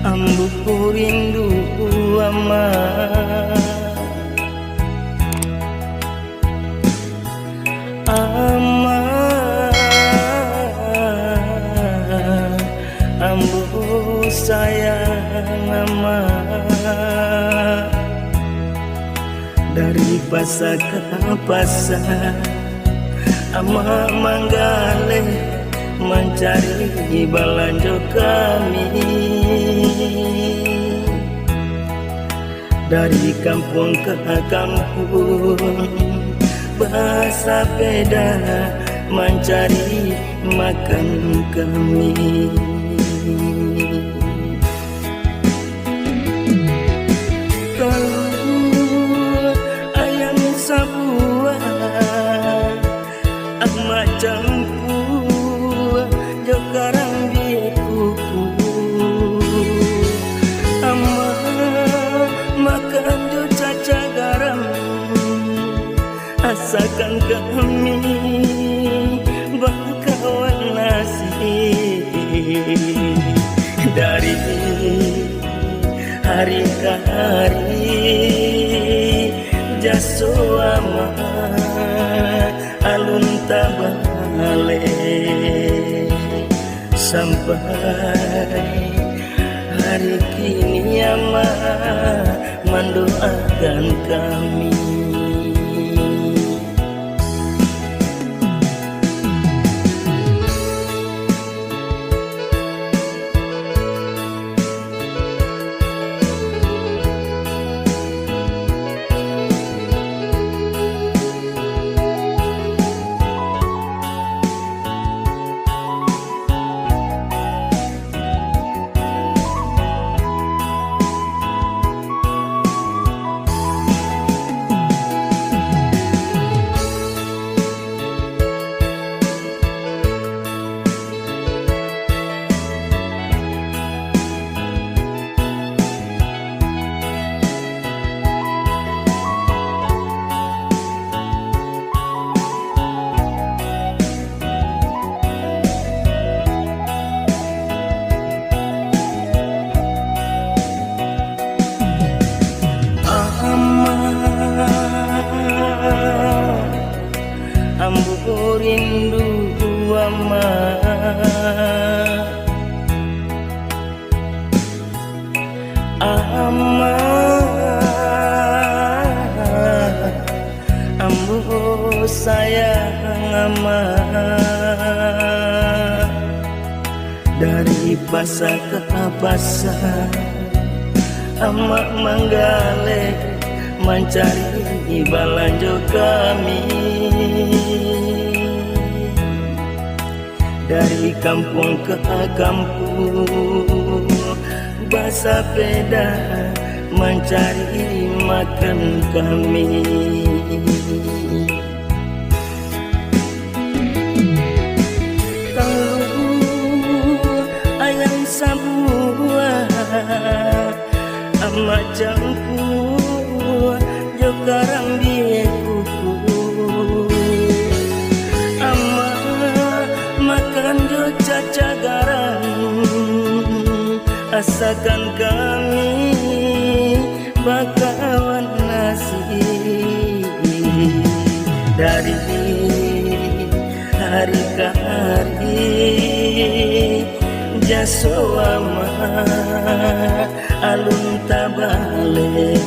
Ambu rindu ama ama ambu sayang ama dari pasar ke pasar ama manggale mencari balanjo kami dari kampung ke kampung bersepeda mencari makan kami. Kalau ayam sabuah emak campur jokarang di kuku ama makan jo caca garam asakan kami bakawan nasi dari hari ke hari jaso ama alun tabale sampai hari kini ama mendoakan kami. Ambu rindu ama ama ambu sayang ama dari pasar ke pasar ama manggale mencari balanjo kami dari kampung ke kampung bersepeda mencari makan kami. Kalau ayam sabuah ama campur jokarang di kuku ama makan jo caca garam asakan kami bakawan nasi dari hari ke hari jaso ama alun tabale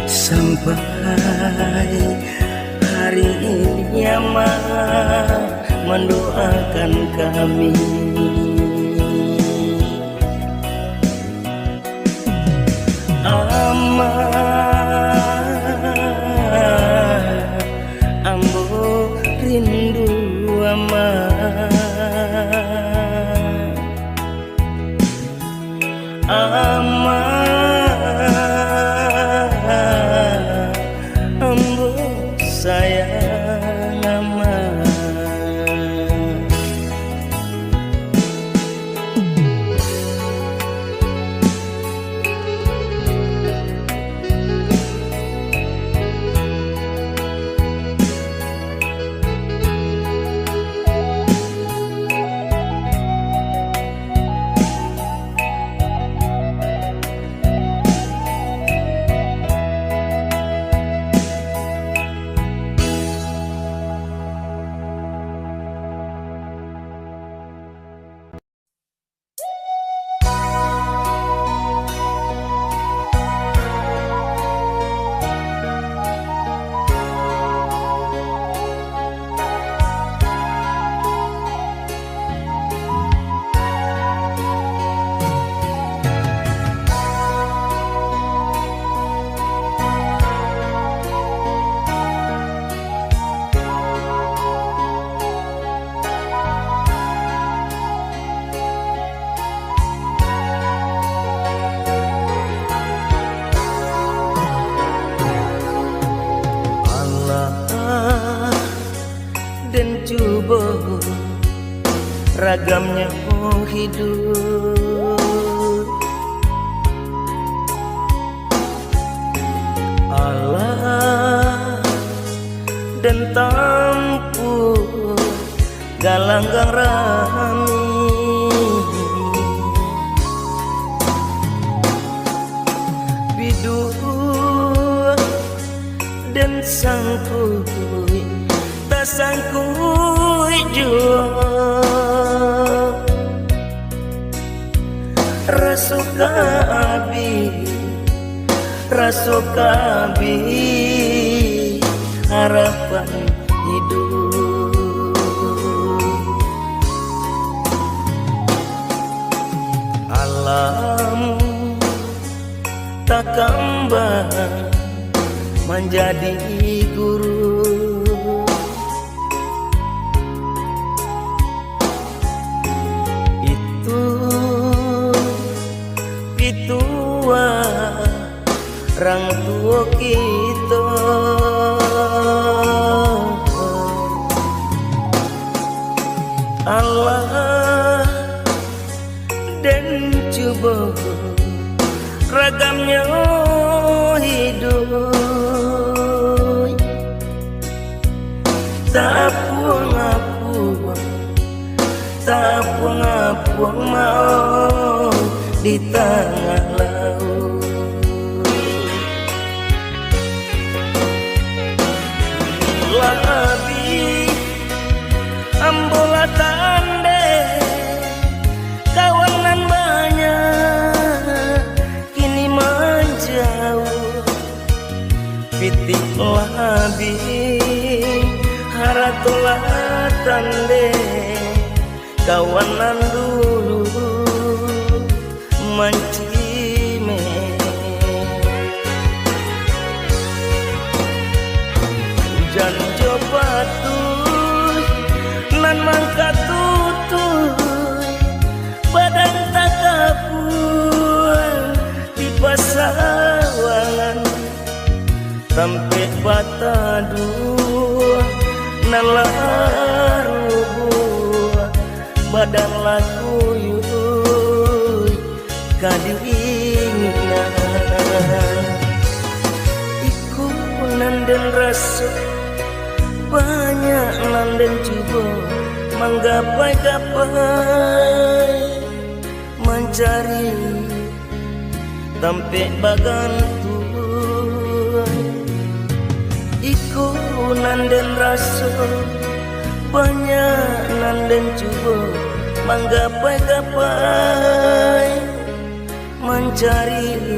sampai hari ini ama mendoakan kami. Ama ambo rindu ama ama ambo sayang ama. ragamnya hidup. Allah dan tampu galanggang rami, bidu dan sangkui tak sangkui jua, rasuka abi harapan hidup. Alam tak kembang menjadi guru, itu orang tua kita. Allah dan coba ragamnya hidup, tak puang mau di tengah laut. Labi ambola tande kawanan banyak kini menjauh, pitik labi haratulah tande kawanan dulu mancime. Hujan jopatuy nan mangka tutuy badan tak kapuan di pasawangan sampai bata dua nan larubuh badan laku yuy kadinginan iku nanden rasa banyak nanden coba menggapai-gapai mencari tampe bagantuan. Iku nanden rasa banyak nanden coba menggapai-gapai mencari